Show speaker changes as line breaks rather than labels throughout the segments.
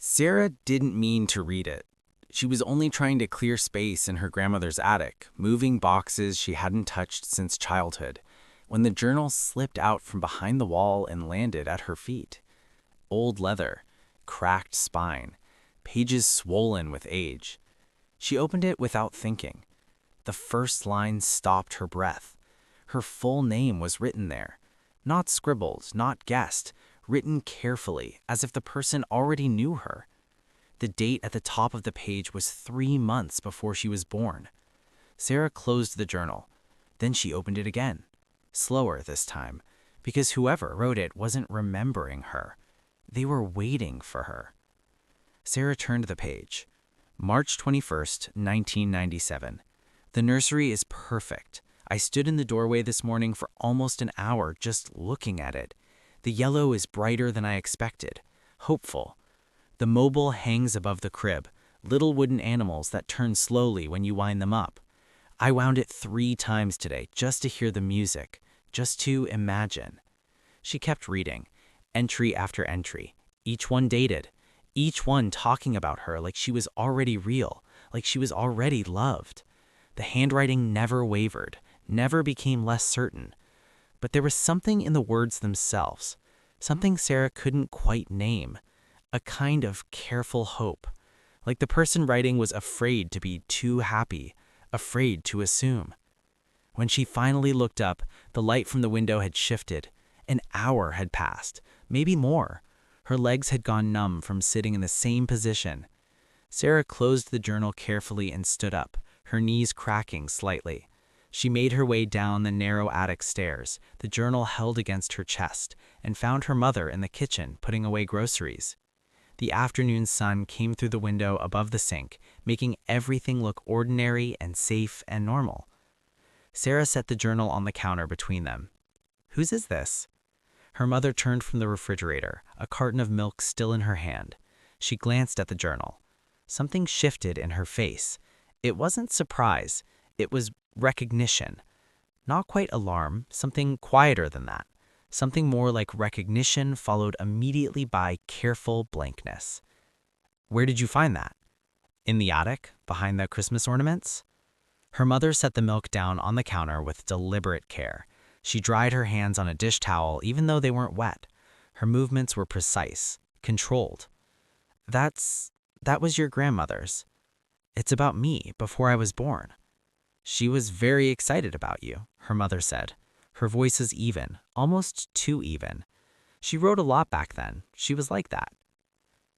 Sarah didn't mean to read it. She was only trying to clear space in her grandmother's attic, moving boxes she hadn't touched since childhood, when the journal slipped out from behind the wall and landed at her feet. Old leather, cracked spine, pages swollen with age. She opened it without thinking. The first line stopped her breath. Her full name was written there. Not scribbled, not guessed, written carefully, as if the person already knew her. The date at the top of the page was 3 months before she was born. Sarah closed the journal. Then she opened it again. Slower this time, because whoever wrote it wasn't remembering her. They were waiting for her. Sarah turned the page. March 21st, 1997. The nursery is perfect. I stood in the doorway this morning for almost an hour just looking at it. The yellow is brighter than I expected. Hopeful. The mobile hangs above the crib, little wooden animals that turn slowly when you wind them up. I wound it 3 times today just to hear the music, just to imagine. She kept reading, entry after entry, each one dated, each one talking about her like she was already real, like she was already loved. The handwriting never wavered, never became less certain. But there was something in the words themselves, something Sarah couldn't quite name, a kind of careful hope, like the person writing was afraid to be too happy, afraid to assume. When she finally looked up, the light from the window had shifted. An hour had passed, maybe more. Her legs had gone numb from sitting in the same position. Sarah closed the journal carefully and stood up, her knees cracking slightly. She made her way down the narrow attic stairs, the journal held against her chest, and found her mother in the kitchen putting away groceries. The afternoon sun came through the window above the sink, making everything look ordinary and safe and normal. Sarah set the journal on the counter between them. "Whose is this?" Her mother turned from the refrigerator, a carton of milk still in her hand. She glanced at the journal. Something shifted in her face. It wasn't surprise. It was recognition. Not quite alarm, something quieter than that. Something more like recognition followed immediately by careful blankness. "Where did you find that?" "In the attic, behind the Christmas ornaments." Her mother set the milk down on the counter with deliberate care. She dried her hands on a dish towel even though they weren't wet. Her movements were precise, controlled. That was your grandmother's. It's about me, before I was born." "She was very excited about you," her mother said. Her voice was even, almost too even. "She wrote a lot back then. She was like that."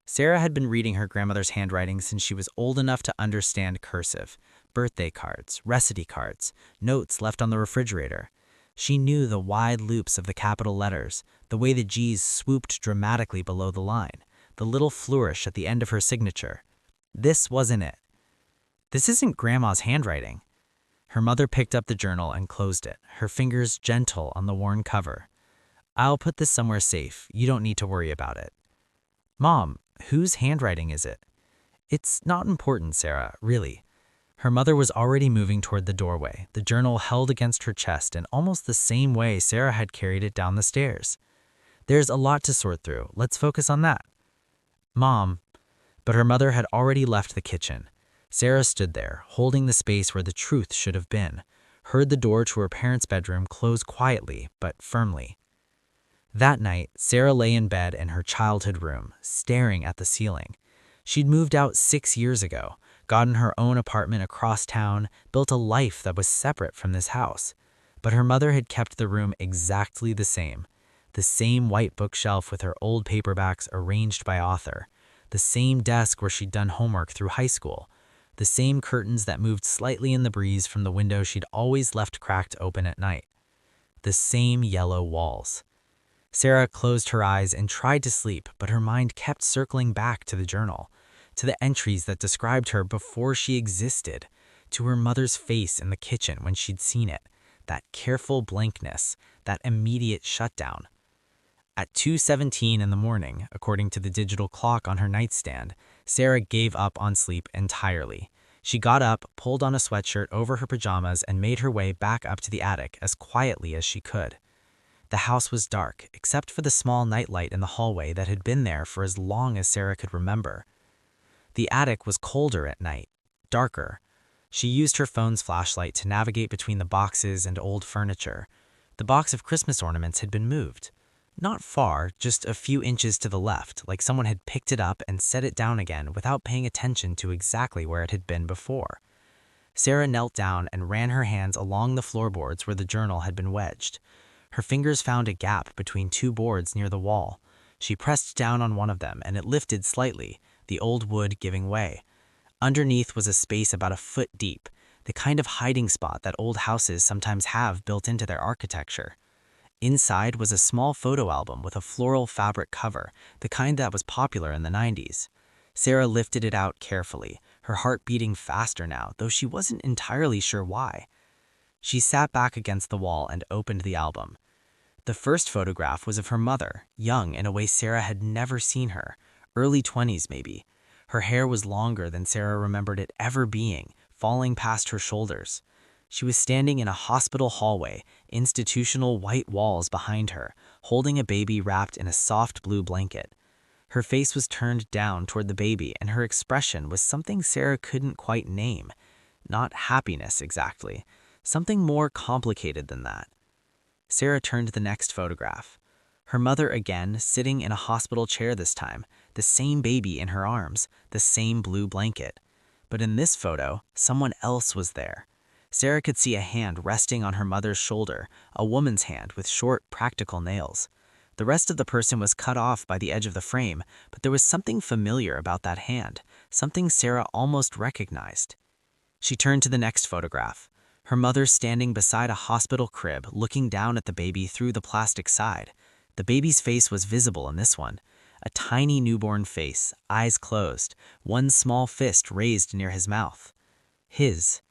Sarah had been reading her grandmother's handwriting since she was old enough to understand cursive, birthday cards, recipe cards, notes left on the refrigerator. She knew the wide loops of the capital letters, the way the G's swooped dramatically below the line, the little flourish at the end of her signature. This wasn't it. "This isn't Grandma's handwriting." Her mother picked up the journal and closed it, her fingers gentle on the worn cover. "I'll put this somewhere safe. You don't need to worry about it." "Mom, whose handwriting is it?" "It's not important, Sarah, really." Her mother was already moving toward the doorway, the journal held against her chest in almost the same way Sarah had carried it down the stairs. "There's a lot to sort through. Let's focus on that." "Mom." But her mother had already left the kitchen. Sarah stood there, holding the space where the truth should have been, heard the door to her parents' bedroom close quietly but firmly. That night, Sarah lay in bed in her childhood room, staring at the ceiling. She'd moved out 6 years ago, gotten her own apartment across town, built a life that was separate from this house. But her mother had kept the room exactly the same white bookshelf with her old paperbacks arranged by author, the same desk where she'd done homework through high school, the same curtains that moved slightly in the breeze from the window she'd always left cracked open at night, the same yellow walls. Sarah closed her eyes and tried to sleep, but her mind kept circling back to the journal, to the entries that described her before she existed, to her mother's face in the kitchen when she'd seen it, that careful blankness, that immediate shutdown. At 2:17 in the morning, according to the digital clock on her nightstand, Sarah gave up on sleep entirely. She got up, pulled on a sweatshirt over her pajamas, and made her way back up to the attic as quietly as she could.
The house was dark, except for the small nightlight in the hallway that had been there for as long as Sarah could remember. The attic was colder at night, darker. She used her phone's flashlight to navigate between the boxes and old furniture. The box of Christmas ornaments had been moved. Not far, just a few inches to the left, like someone had picked it up and set it down again without paying attention to exactly where it had been before. Sarah knelt down and ran her hands along the floorboards where the journal had been wedged. Her fingers found a gap between two boards near the wall. She pressed down on one of them and it lifted slightly, the old wood giving way. Underneath was a space about a foot deep, the kind of hiding spot that old houses sometimes have built into their architecture. Inside was a small photo album with a floral fabric cover, the kind that was popular in the 90s. Sarah lifted it out carefully, her heart beating faster now, though she wasn't entirely sure why. She sat back against the wall and opened the album. The first photograph was of her mother, young in a way Sarah had never seen her, early 20s maybe. Her hair was longer than Sarah remembered it ever being, falling past her shoulders. She was standing in a hospital hallway, institutional white walls behind her, holding a baby wrapped in a soft blue blanket. Her face was turned down toward the baby, and her expression was something Sarah couldn't quite name. Not happiness exactly, something more complicated than that. Sarah turned to the next photograph. Her mother again, sitting in a hospital chair this time, the same baby in her arms, the same blue blanket. But in this photo, someone else was there. Sarah could see a hand resting on her mother's shoulder, a woman's hand with short, practical nails. The rest of the person was cut off by the edge of the frame, but there was something familiar about that hand, something Sarah almost recognized. She turned to the next photograph. Her mother standing beside a hospital crib, looking down at the baby through the plastic side. The baby's face was visible in this one. A tiny newborn face, eyes closed, one small fist raised near his mouth. His.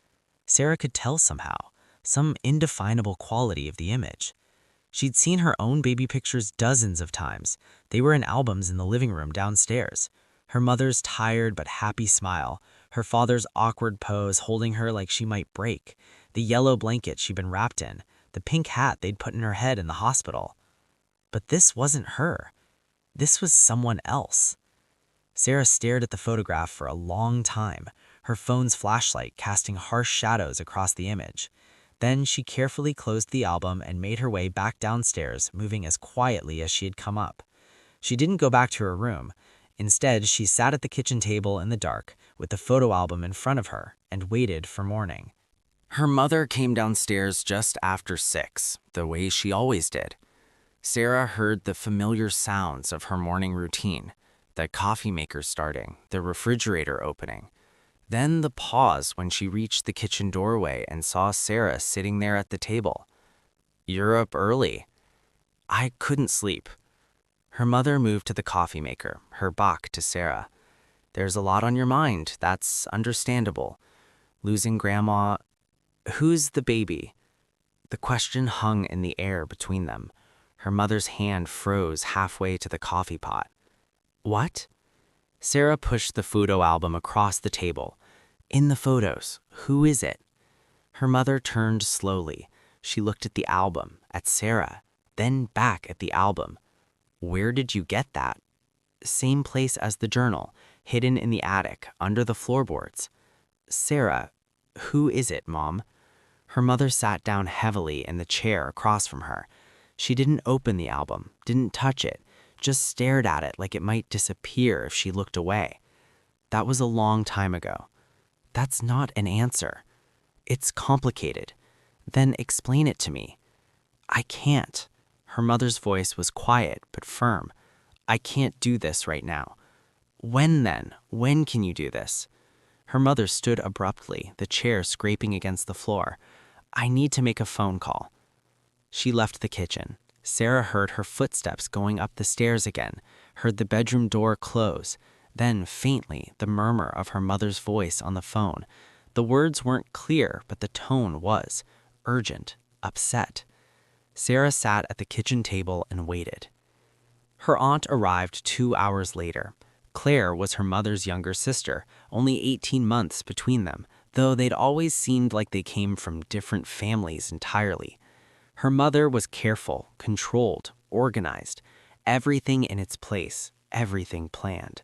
Sarah could tell somehow, some indefinable quality of the image. She'd seen her own baby pictures dozens of times. They were in albums in the living room downstairs. Her mother's tired but happy smile, her father's awkward pose holding her like she might break, the yellow blanket she'd been wrapped in, the pink hat they'd put in her head in the hospital. But this wasn't her. This was someone else. Sarah stared at the photograph for a long time, her phone's flashlight casting harsh shadows across the image. Then she carefully closed the album and made her way back downstairs, moving as quietly as she had come up. She didn't go back to her room. Instead, she sat at the kitchen table in the dark, with the photo album in front of her, and waited for morning.
Her mother came downstairs just after 6, the way she always did. Sarah heard the familiar sounds of her morning routine, the coffee maker starting, the refrigerator opening. Then the pause when she reached the kitchen doorway and saw Sarah sitting there at the table. "You're up early." "I couldn't sleep." Her mother moved to the coffee maker, her back to Sarah. "There's a lot on your mind, that's understandable. Losing Grandma. Who's the baby?" The question hung in the air between them. Her mother's hand froze halfway to the coffee pot. "What?" Sarah pushed the photo album across the table. "In the photos, who is it?" Her mother turned slowly. She looked at the album, at Sarah, then back at the album. "Where did you get that?" "Same place as the journal, hidden in the attic, under the floorboards." "Sarah, who is it, Mom?" Her mother sat down heavily in the chair across from her. She didn't open the album, didn't touch it, just stared at it like it might disappear if she looked away. "That was a long time ago." "That's not an answer." "It's complicated." "Then explain it to me." "I can't." Her mother's voice was quiet but firm. "I can't do this right now." "When then? When can you do this?" Her mother stood abruptly, the chair scraping against the floor. "I need to make a phone call." She left the kitchen. Sarah heard her footsteps going up the stairs again, heard the bedroom door close, then faintly the murmur of her mother's voice on the phone. The words weren't clear, but the tone was urgent, upset. Sarah sat at the kitchen table and waited. Her aunt arrived 2 hours later. Claire was her mother's younger sister, only 18 months between them, though they'd always seemed like they came from different families entirely.
Her mother was careful, controlled, organized, everything in its place, everything planned.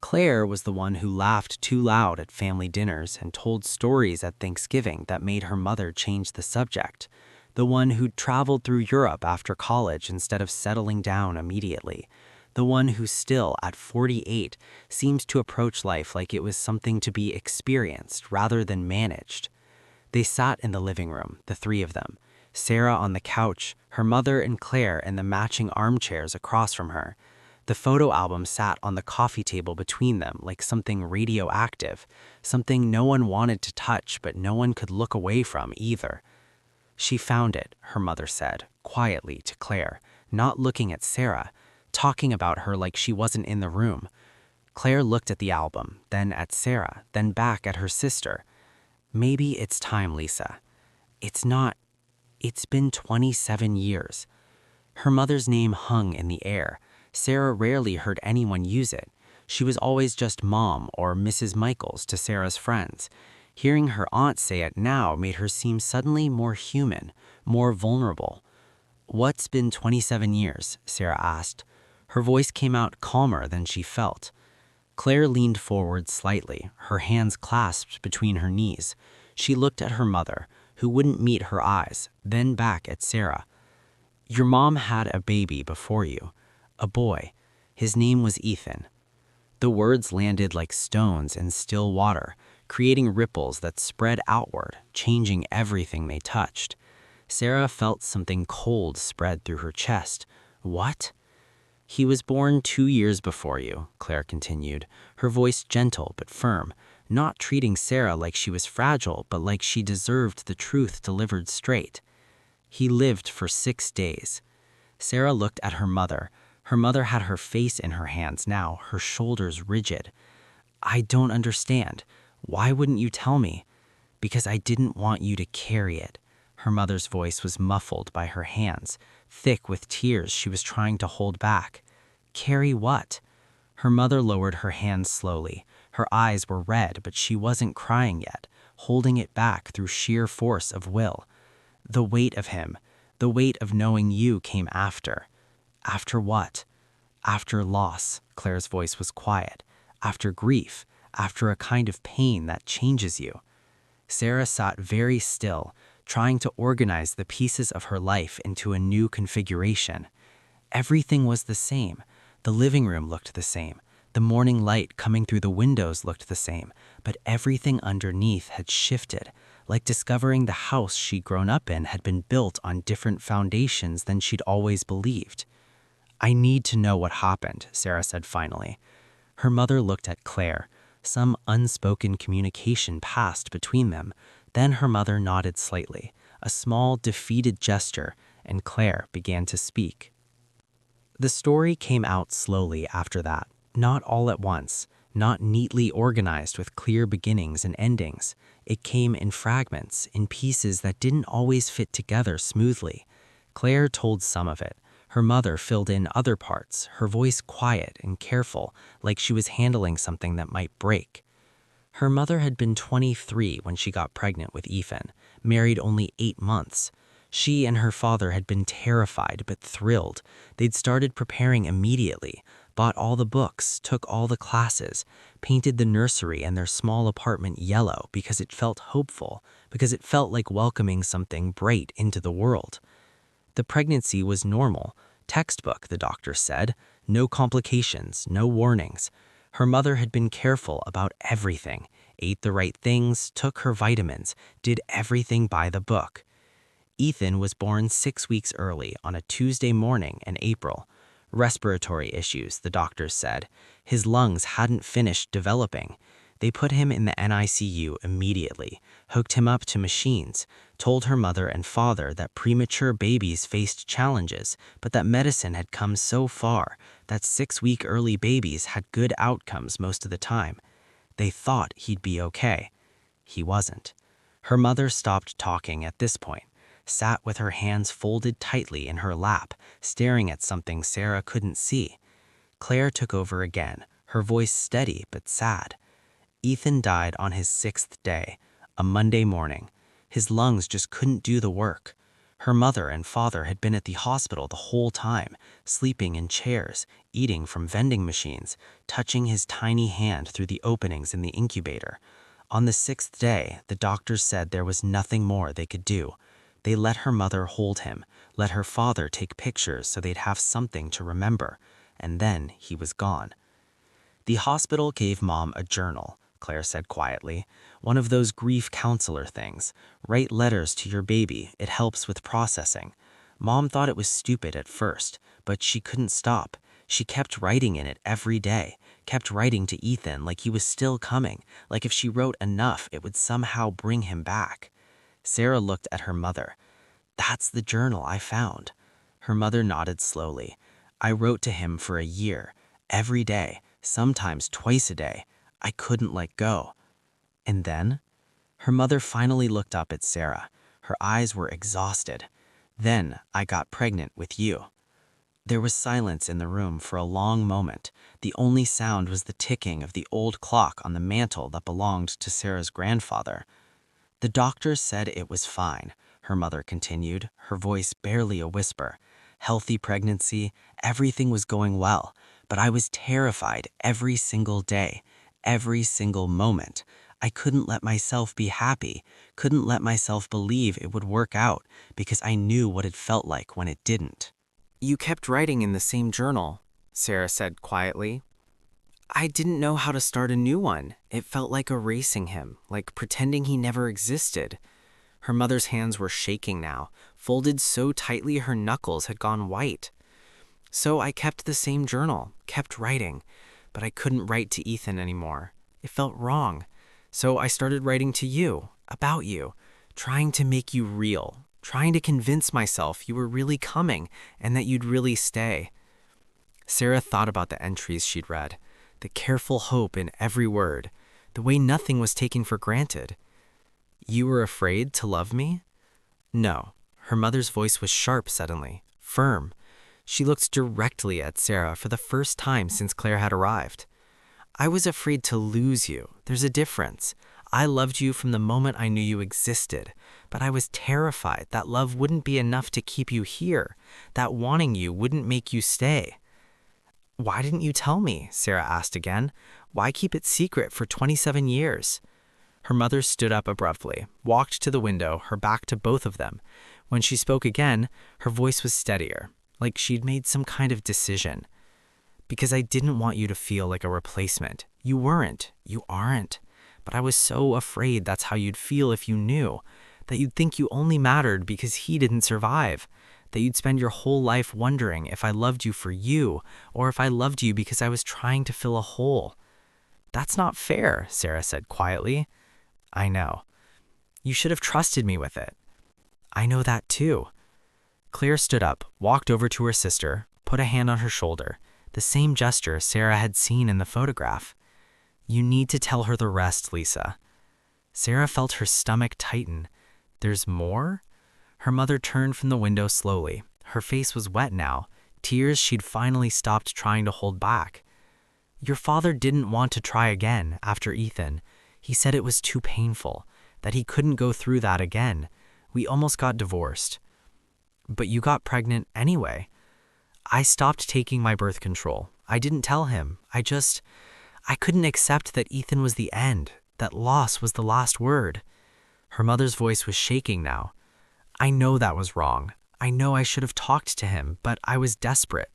Claire was the one who laughed too loud at family dinners and told stories at Thanksgiving that made her mother change the subject. The one who traveled through Europe after college instead of settling down immediately. The one who still, at 48, seemed to approach life like it was something to be experienced rather than managed. They sat in the living room, the three of them. Sarah on the couch, her mother and Claire in the matching armchairs across from her. The photo album sat on the coffee table between them like something radioactive, something no one wanted to touch but no one could look away from either. She found it, her mother said, quietly to Claire, not looking at Sarah, talking about her like she wasn't in the room. Claire looked at the album, then at Sarah, then back at her sister. Maybe it's time, Lisa. It's not. It's been 27 years. Her mother's name hung in the air. Sarah rarely heard anyone use it. She was always just Mom or Mrs. Michaels to Sarah's friends. Hearing her aunt say it now made her seem suddenly more human, more vulnerable. "What's been 27 years?" Sarah asked. Her voice came out calmer than she felt. Claire leaned forward slightly, her hands clasped between her knees. She looked at her mother, who wouldn't meet her eyes, then back at Sarah. "Your mom had a baby before you. A boy. His name was Ethan." The words landed like stones in still water, creating ripples that spread outward, changing everything they touched. Sarah felt something cold spread through her chest. "What?" "He was born 2 years before you," Claire continued, her voice gentle but firm, not treating Sarah like she was fragile, but like she deserved the truth delivered straight. "He lived for 6 days." Sarah looked at her mother. Her mother had her face in her hands now, her shoulders rigid. "I don't understand. Why wouldn't you tell me?" "Because I didn't want you to carry it." Her mother's voice was muffled by her hands, thick with tears she was trying to hold back. "Carry what?" Her mother lowered her hands slowly. Her eyes were red, but she wasn't crying yet, holding it back through sheer force of will. "The weight of him, the weight of knowing you came after." "After what?" "After loss." Claire's voice was quiet. "After grief, after a kind of pain that changes you." Sarah sat very still, trying to organize the pieces of her life into a new configuration. Everything was the same. The living room looked the same. The morning light coming through the windows looked the same, but everything underneath had shifted, like discovering the house she'd grown up in had been built on different foundations than she'd always believed. "I need to know what happened," Sarah said finally. Her mother looked at Claire. Some unspoken communication passed between them. Then her mother nodded slightly, a small, defeated gesture, and Claire began to speak. The story came out slowly after that, not all at once, not neatly organized with clear beginnings and endings. It came in fragments, in pieces that didn't always fit together smoothly. Claire told some of it. Her mother filled in other parts, her voice quiet and careful, like she was handling something that might break. Her mother had been 23 when she got pregnant with Ethan, married only 8 months. She and her father had been terrified but thrilled. They'd started preparing immediately, bought all the books, took all the classes, painted the nursery and their small apartment yellow because it felt hopeful, because it felt like welcoming something bright into the world. The pregnancy was normal, textbook, the doctor said, no complications, no warnings. Her mother had been careful about everything, ate the right things, took her vitamins, did everything by the book. Ethan was born 6 weeks early on a Tuesday morning in April. Respiratory issues, the doctors said. His lungs hadn't finished developing. They put him in the NICU immediately, hooked him up to machines, told her mother and father that premature babies faced challenges, but that medicine had come so far that 6-week early babies had good outcomes most of the time. They thought he'd be okay. He wasn't. Her mother stopped talking at this point, sat with her hands folded tightly in her lap, staring at something Sarah couldn't see. Claire took over again, her voice steady but sad. Ethan died on his 6th day, a Monday morning. His lungs just couldn't do the work. Her mother and father had been at the hospital the whole time, sleeping in chairs, eating from vending machines, touching his tiny hand through the openings in the incubator. On the 6th day, the doctors said there was nothing more they could do. They let her mother hold him, let her father take pictures so they'd have something to remember, and then he was gone. The hospital gave Mom a journal, Claire said quietly, one of those grief counselor things. Write letters to your baby, it helps with processing. Mom thought it was stupid at first, but she couldn't stop. She kept writing in it every day, kept writing to Ethan like he was still coming, like if she wrote enough it would somehow bring him back. Sarah looked at her mother. That's the journal I found. Her mother nodded slowly. I wrote to him for a year, every day, sometimes twice a day. I couldn't let go. And then? Her mother finally looked up at Sarah. Her eyes were exhausted. Then I got pregnant with you. There was silence in the room for a long moment. The only sound was the ticking of the old clock on the mantel that belonged to Sarah's grandfather. The doctors said it was fine, her mother continued, her voice barely a whisper. Healthy pregnancy, everything was going well, but I was terrified every single day, every single moment. I couldn't let myself be happy, couldn't let myself believe it would work out because I knew what it felt like when it didn't.
You kept writing in the same journal, Sarah said quietly. I didn't know how to start a new one. It felt like erasing him, like pretending he never existed. Her mother's hands were shaking now, folded so tightly her knuckles had gone white. So I kept the same journal, kept writing, but I couldn't write to Ethan anymore. It felt wrong. So I started writing to you, about you, trying to make you real, trying to convince myself you were really coming and that you'd really stay. Sarah thought about the entries she'd read, the careful hope in every word, the way nothing was taken for granted. You were afraid to love me? No. Her mother's voice was sharp suddenly, firm. She looked directly at Sarah for the first time since Claire had arrived. I was afraid to lose you. There's a difference. I loved you from the moment I knew you existed, but I was terrified that love wouldn't be enough to keep you here, that wanting you wouldn't make you stay. Why didn't you tell me? Sarah asked again. Why keep it secret for 27 years? Her mother stood up abruptly, walked to the window, her back to both of them. When she spoke again, her voice was steadier, like she'd made some kind of decision. Because I didn't want you to feel like a replacement. You weren't. You aren't. But I was so afraid that's how you'd feel if you knew, that you'd think you only mattered because he didn't survive, that you'd spend your whole life wondering if I loved you for you, or if I loved you because I was trying to fill a hole. That's not fair, Sarah said quietly. I know. You should have trusted me with it. I know that too. Claire stood up, walked over to her sister, put a hand on her shoulder, the same gesture Sarah had seen in the photograph. You need to tell her the rest, Lisa. Sarah felt her stomach tighten. There's more? Her mother turned from the window slowly. Her face was wet now, tears she'd finally stopped trying to hold back. Your father didn't want to try again after Ethan. He said it was too painful, that he couldn't go through that again. We almost got divorced. But you got pregnant anyway. I stopped taking my birth control. I didn't tell him. I couldn't accept that Ethan was the end, that loss was the last word. Her mother's voice was shaking now. I know that was wrong. I know I should have talked to him, but I was desperate.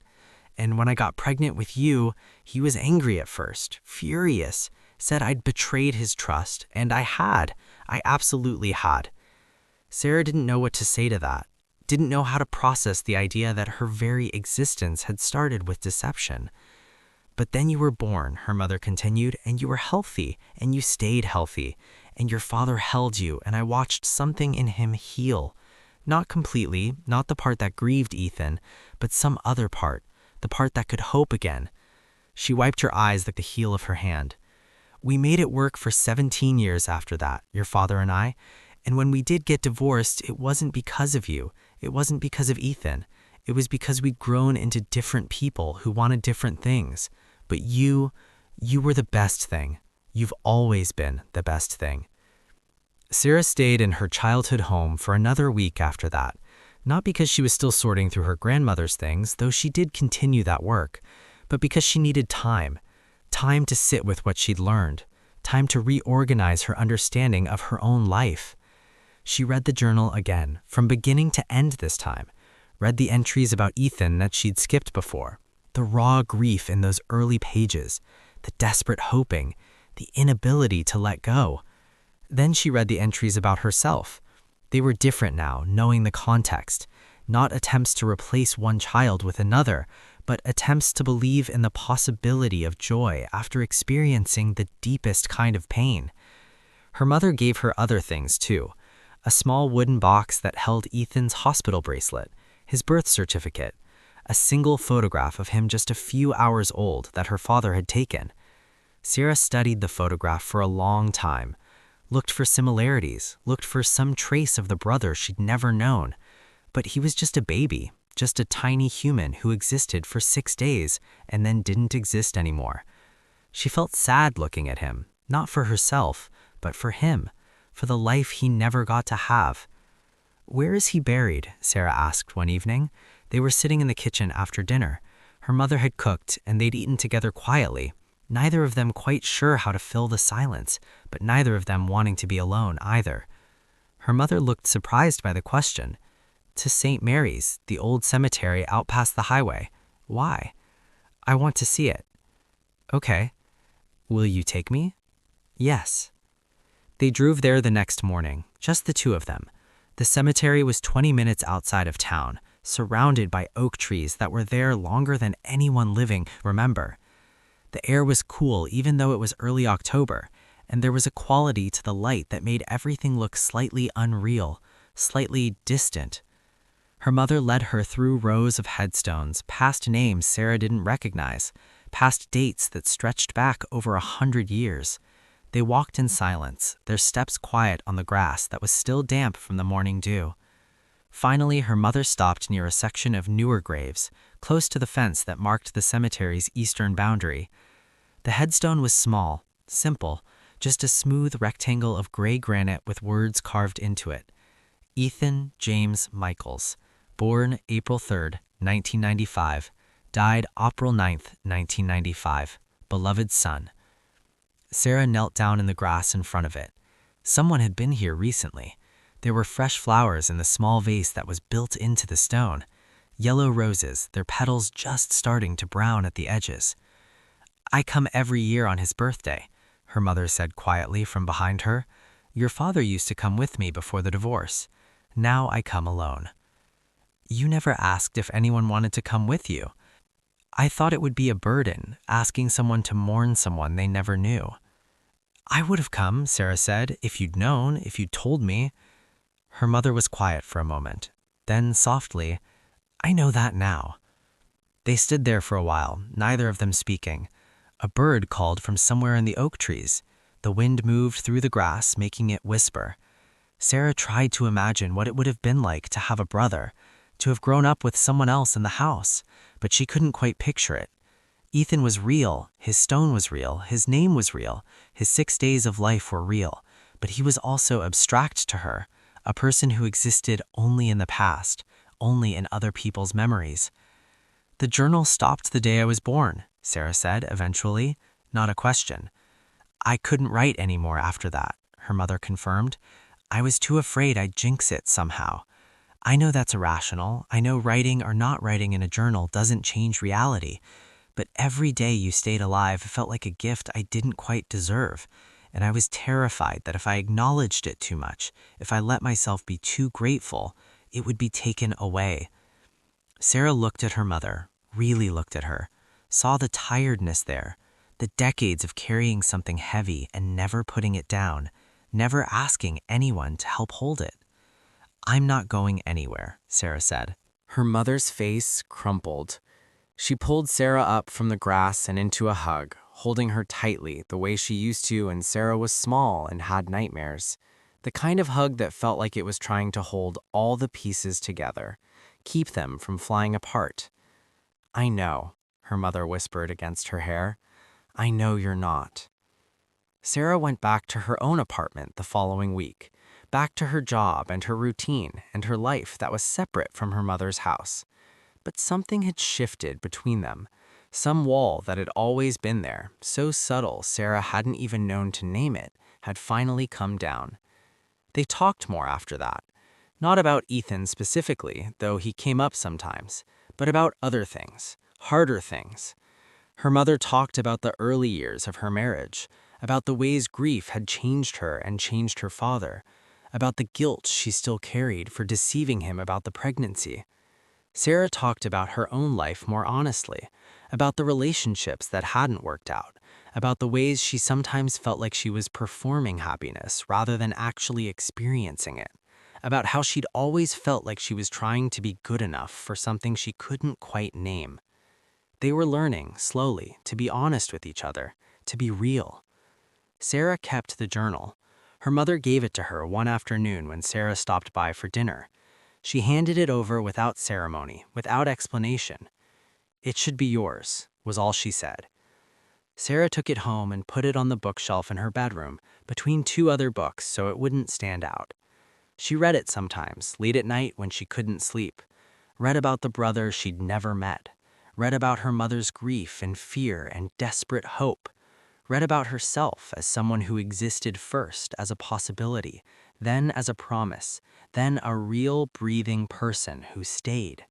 And when I got pregnant with you, he was angry at first, furious, said I'd betrayed his trust, and I had. I absolutely had. Sarah didn't know what to say to that, didn't know how to process the idea that her very existence had started with deception. But then you were born, her mother continued, and you were healthy, and you stayed healthy, and your father held you, and I watched something in him heal. Not completely, not the part that grieved Ethan, but some other part, the part that could hope again. She wiped her eyes like the heel of her hand. We made it work for 17 years after that, your father and I, and when we did get divorced, it wasn't because of you. It wasn't because of Ethan. It was because we'd grown into different people who wanted different things. But you were the best thing. You've always been the best thing. Sarah stayed in her childhood home for another week after that.
Not because she was still sorting through her grandmother's things, though she did continue that work, but because she needed time. Time to sit with what she'd learned. Time to reorganize her understanding of her own life. She read the journal again, from beginning to end this time. Read the entries about Ethan that she'd skipped before. The raw grief in those early pages. The desperate hoping. The inability to let go. Then she read the entries about herself. They were different now, knowing the context. Not attempts to replace one child with another, but attempts to believe in the possibility of joy after experiencing the deepest kind of pain. Her mother gave her other things too. A small wooden box that held Ethan's hospital bracelet, his birth certificate, a single photograph of him just a few hours old that her father had taken. Sarah studied the photograph for a long time, looked for similarities, looked for some trace of the brother she'd never known. But he was just a baby, just a tiny human who existed for 6 days and then didn't exist anymore. She felt sad looking at him, not for herself, but for him, for the life he never got to have. "Where is he buried?" Sarah asked one evening. They were sitting in the kitchen after dinner. Her mother had cooked, and they'd eaten together quietly, neither of them quite sure how to fill the silence, but neither of them wanting to be alone either. Her mother looked surprised by the question. "To St. Mary's, the old cemetery out past the highway. Why?" "I want to see it." "Okay. Will you take me?" "Yes." They drove there the next morning, just the two of them. The cemetery was 20 minutes outside of town, surrounded by oak trees that were there longer than anyone living remember. The air was cool even though it was early October, and there was a quality to the light that made everything look slightly unreal, slightly distant. Her mother led her through rows of headstones, past names Sarah didn't recognize, past dates that stretched back over 100 years. They walked in silence, their steps quiet on the grass that was still damp from the morning dew. Finally, her mother stopped near a section of newer graves, close to the fence that marked the cemetery's eastern boundary. The headstone was small, simple, just a smooth rectangle of gray granite with words carved into it. Ethan James Michaels, born April 3rd, 1995, died April 9th, 1995, beloved son. Sarah knelt down in the grass in front of it. Someone had been here recently. There were fresh flowers in the small vase that was built into the stone. Yellow roses, their petals just starting to brown at the edges. "I come every year on his birthday," her mother said quietly from behind her. "Your father used to come with me before the divorce. Now I come alone." "You never asked if anyone wanted to come with you." "I thought it would be a burden, asking someone to mourn someone they never knew." "I would have come," Sarah said, "if you'd known, if you'd told me." Her mother was quiet for a moment. Then softly, "I know that now." They stood there for a while, neither of them speaking. A bird called from somewhere in the oak trees. The wind moved through the grass, making it whisper. Sarah tried to imagine what it would have been like to have a brother, to have grown up with someone else in the house, but she couldn't quite picture it. Ethan was real, his stone was real, his name was real, his 6 days of life were real, but he was also abstract to her, a person who existed only in the past, only in other people's memories. "The journal stopped the day I was born," Sarah said eventually, not a question. "I couldn't write anymore after that," her mother confirmed. "I was too afraid I'd jinx it somehow. I know that's irrational. I know writing or not writing in a journal doesn't change reality. But every day you stayed alive felt like a gift I didn't quite deserve. And I was terrified that if I acknowledged it too much, if I let myself be too grateful, it would be taken away." Sarah looked at her mother, really looked at her, saw the tiredness there, the decades of carrying something heavy and never putting it down, never asking anyone to help hold it. "I'm not going anywhere," Sarah said. Her mother's face crumpled. She pulled Sarah up from the grass and into a hug, holding her tightly the way she used to when Sarah was small and had nightmares. The kind of hug that felt like it was trying to hold all the pieces together, keep them from flying apart. "I know," her mother whispered against her hair. "I know you're not." Sarah went back to her own apartment the following week, back to her job and her routine and her life that was separate from her mother's house. But something had shifted between them. Some wall that had always been there, so subtle Sarah hadn't even known to name it, had finally come down. They talked more after that. Not about Ethan specifically, though he came up sometimes, but about other things, harder things. Her mother talked about the early years of her marriage, about the ways grief had changed her and changed her father, about the guilt she still carried for deceiving him about the pregnancy. Sarah talked about her own life more honestly, about the relationships that hadn't worked out, about the ways she sometimes felt like she was performing happiness rather than actually experiencing it, about how she'd always felt like she was trying to be good enough for something she couldn't quite name. They were learning, slowly, to be honest with each other, to be real. Sarah kept the journal. Her mother gave it to her one afternoon when Sarah stopped by for dinner. She handed it over without ceremony, without explanation. "It should be yours," was all she said. Sarah took it home and put it on the bookshelf in her bedroom, between two other books so it wouldn't stand out. She read it sometimes, late at night when she couldn't sleep. Read about the brother she'd never met. Read about her mother's grief and fear and desperate hope. Read about herself as someone who existed first as a possibility, then as a promise, then a real breathing person who stayed.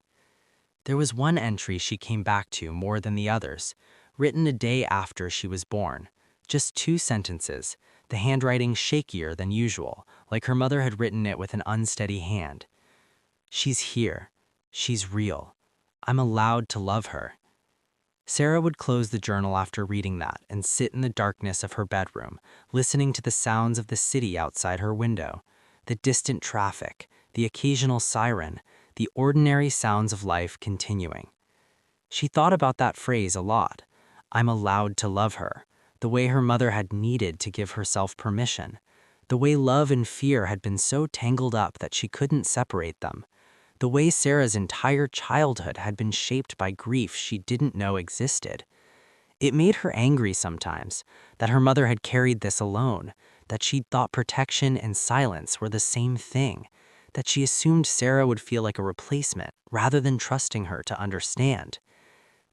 There was one entry she came back to more than the others, written a day after she was born. Just 2 sentences, the handwriting shakier than usual, like her mother had written it with an unsteady hand. "She's here. She's real. I'm allowed to love her." Sarah would close the journal after reading that and sit in the darkness of her bedroom, listening to the sounds of the city outside her window, the distant traffic, the occasional siren, the ordinary sounds of life continuing. She thought about that phrase a lot. "I'm allowed to love her," the way her mother had needed to give herself permission, the way love and fear had been so tangled up that she couldn't separate them, the way Sarah's entire childhood had been shaped by grief she didn't know existed. It made her angry sometimes that her mother had carried this alone, that she'd thought protection and silence were the same thing, that she assumed Sarah would feel like a replacement rather than trusting her to understand.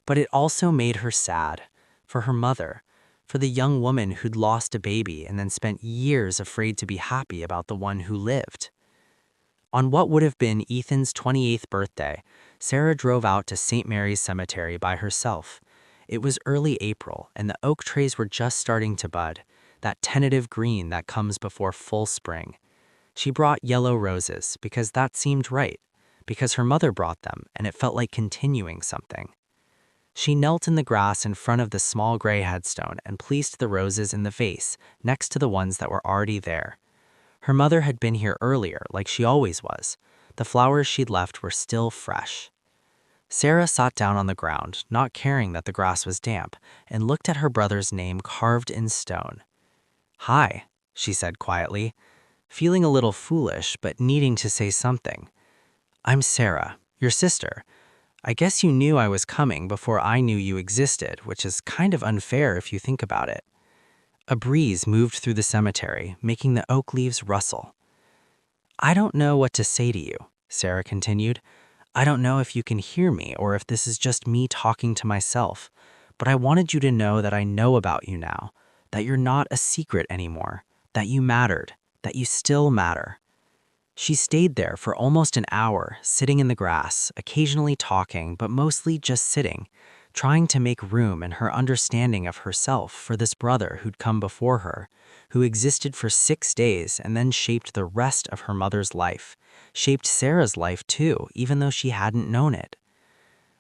But it also made her sad, for her mother, for the young woman who'd lost a baby and then spent years afraid to be happy about the one who lived. On what would have been Ethan's 28th birthday, Sarah drove out to St. Mary's Cemetery by herself. It was early April, and the oak trees were just starting to bud, that tentative green that comes before full spring. She brought yellow roses because that seemed right, because her mother brought them and it felt like continuing something. She knelt in the grass in front of the small gray headstone and placed the roses in the vase next to the ones that were already there. Her mother had been here earlier, like she always was. The flowers she'd left were still fresh. Sarah sat down on the ground, not caring that the grass was damp, and looked at her brother's name carved in stone. "Hi," she said quietly, feeling a little foolish but needing to say something. "I'm Sarah, your sister. I guess you knew I was coming before I knew you existed, which is kind of unfair if you think about it." A breeze moved through the cemetery, making the oak leaves rustle. "I don't know what to say to you," Sarah continued. "I don't know if you can hear me or if this is just me talking to myself, but I wanted you to know that I know about you now, that you're not a secret anymore, that you mattered, that you still matter." She stayed there for almost an hour, sitting in the grass, occasionally talking, but mostly just sitting, trying to make room in her understanding of herself for this brother who'd come before her, who existed for 6 days and then shaped the rest of her mother's life, shaped Sarah's life too, even though she hadn't known it.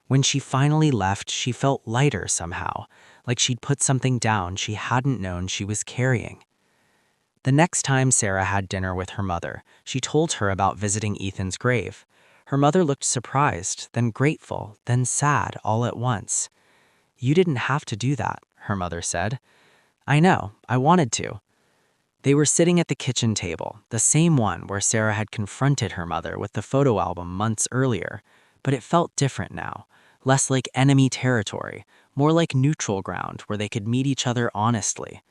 When she finally left, she felt lighter somehow, like she'd put something down she hadn't known she was carrying. The next time Sarah had dinner with her mother, she told her about visiting Ethan's grave. Her mother looked surprised, then grateful, then sad all at once. "You didn't have to do that," her mother said. "I know, I wanted to." They were sitting at the kitchen table, the same one where Sarah had confronted her mother with the photo album months earlier, but it felt different now, less like enemy territory, more like neutral ground where they could meet each other honestly.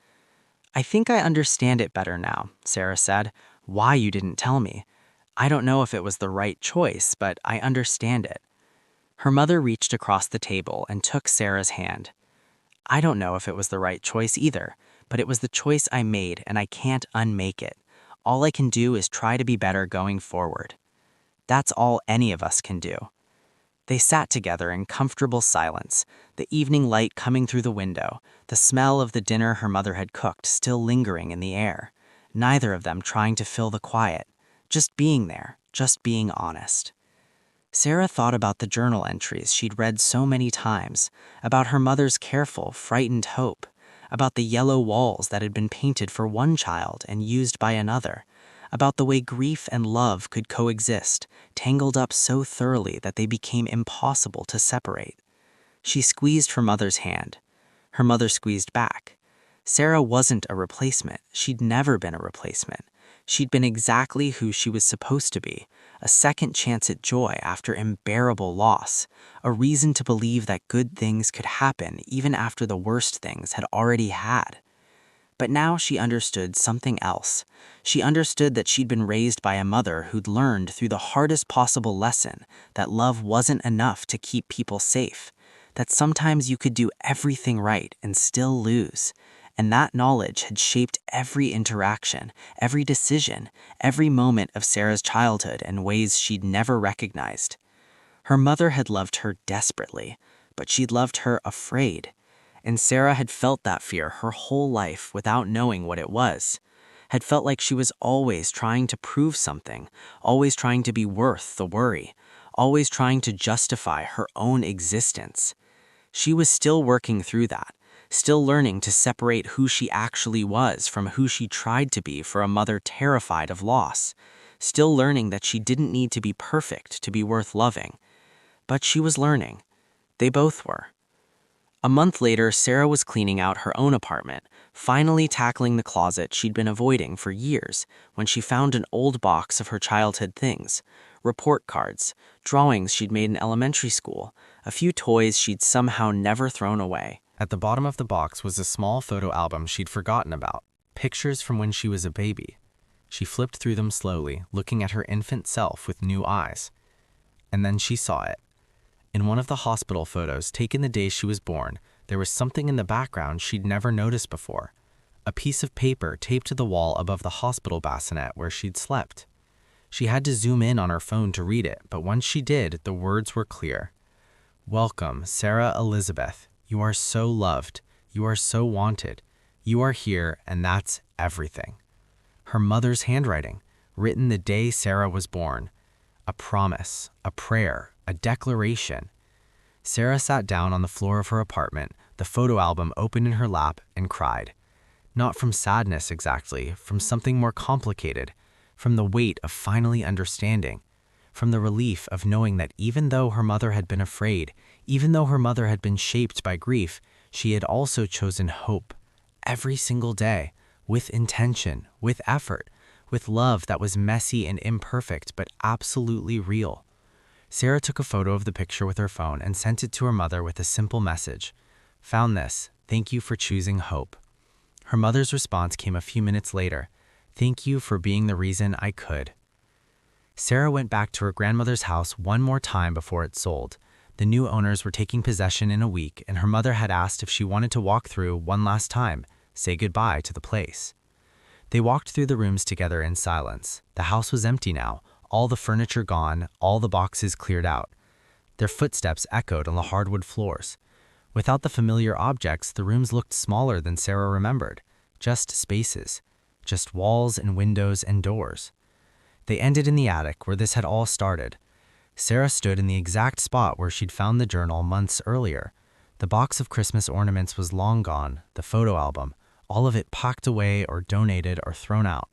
"I think I understand it better now," Sarah said, why you didn't tell me. I don't know if it was the right choice, but I understand it." Her mother reached across the table and took Sarah's hand. "I don't know if it was the right choice either, but it was the choice I made and I can't unmake it. All I can do is try to be better going forward. That's all any of us can do." They sat together in comfortable silence, the evening light coming through the window, the smell of the dinner her mother had cooked still lingering in the air, neither of them trying to fill the quiet, just being there, just being honest. Sarah thought about the journal entries she'd read so many times, about her mother's careful, frightened hope, about the yellow walls that had been painted for one child and used by another, about the way grief and love could coexist, tangled up so thoroughly that they became impossible to separate. She squeezed her mother's hand. Her mother squeezed back. Sarah wasn't a replacement. She'd never been a replacement. She'd been exactly who she was supposed to be, a second chance at joy after unbearable loss, a reason to believe that good things could happen even after the worst things had already had. But now she understood something else. She understood that she'd been raised by a mother who'd learned through the hardest possible lesson that love wasn't enough to keep people safe, that sometimes you could do everything right and still lose. And that knowledge had shaped every interaction, every decision, every moment of Sarah's childhood in ways she'd never recognized. Her mother had loved her desperately, but she'd loved her afraid. And Sarah had felt that fear her whole life without knowing what it was, had felt like she was always trying to prove something, always trying to be worth the worry, always trying to justify her own existence. She was still working through that, still learning to separate who she actually was from who she tried to be for a mother terrified of loss, still learning that she didn't need to be perfect to be worth loving. But she was learning. They both were. A month later, Sarah was cleaning out her own apartment, finally tackling the closet she'd been avoiding for years, when she found an old box of her childhood things: report cards, drawings she'd made in elementary school, a few toys she'd somehow never thrown away. At the bottom of the box was a small photo album she'd forgotten about, pictures from when she was a baby. She flipped through them slowly, looking at her infant self with new eyes. And then she saw it. In one of the hospital photos taken the day she was born, there was something in the background she'd never noticed before. A piece of paper taped to the wall above the hospital bassinet where she'd slept. She had to zoom in on her phone to read it, but once she did, the words were clear. "Welcome, Sarah Elizabeth. You are so loved. You are so wanted. You are here, and that's everything." Her mother's handwriting, written the day Sarah was born. A promise, a prayer, a declaration. Sarah sat down on the floor of her apartment, the photo album open in her lap, and cried. Not from sadness exactly, from something more complicated, from the weight of finally understanding, from the relief of knowing that even though her mother had been afraid, even though her mother had been shaped by grief, she had also chosen hope, every single day, with intention, with effort, with love that was messy and imperfect but absolutely real. Sarah took a photo of the picture with her phone and sent it to her mother with a simple message. "Found this. Thank you for choosing hope." Her mother's response came a few minutes later. "Thank you for being the reason I could." Sarah went back to her grandmother's house one more time before it sold. The new owners were taking possession in a week, and her mother had asked if she wanted to walk through one last time, say goodbye to the place. They walked through the rooms together in silence. The house was empty now, all the furniture gone, all the boxes cleared out. Their footsteps echoed on the hardwood floors. Without the familiar objects, the rooms looked smaller than Sarah remembered. Just spaces. Just walls and windows and doors. They ended in the attic, where this had all started. Sarah stood in the exact spot where she'd found the journal months earlier. The box of Christmas ornaments was long gone, the photo album, all of it packed away or donated or thrown out.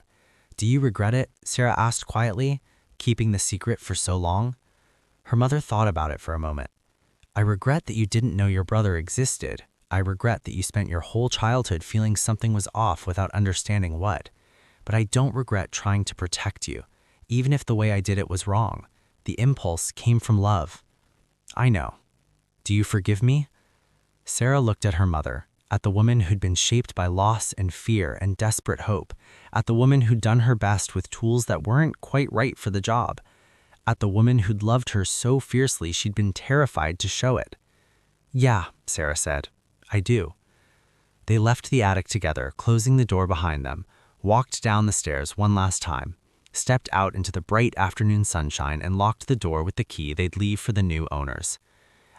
"Do you regret it?" Sarah asked quietly, "keeping the secret for so long?" Her mother thought about it for a moment. "I regret that you didn't know your brother existed. I regret that you spent your whole childhood feeling something was off without understanding what. But I don't regret trying to protect you, even if the way I did it was wrong. The impulse came from love." "I know. Do you forgive me?" Sarah looked at her mother. at the woman who'd been shaped by loss and fear and desperate hope, at the woman who'd done her best with tools that weren't quite right for the job, at the woman who'd loved her so fiercely she'd been terrified to show it. "Yeah," Sarah said, "I do." They left the attic together, closing the door behind them, walked down the stairs one last time, stepped out into the bright afternoon sunshine and locked the door with the key they'd leave for the new owners.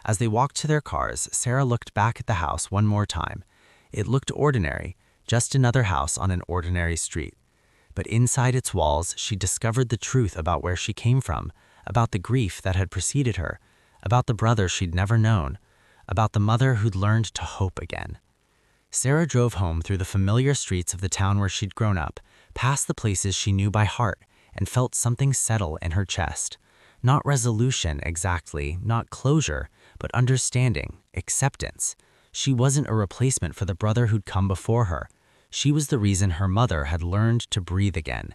As they walked to their cars, Sarah looked back at the house one more time. It looked ordinary, just another house on an ordinary street. But inside its walls, she discovered the truth about where she came from, about the grief that had preceded her, about the brother she'd never known, about the mother who'd learned to hope again. Sarah drove home through the familiar streets of the town where she'd grown up, past the places she knew by heart, and felt something settle in her chest. Not resolution exactly, not closure, but understanding, acceptance. She wasn't a replacement for the brother who'd come before her. She was the reason her mother had learned to breathe again.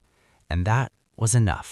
And that was enough.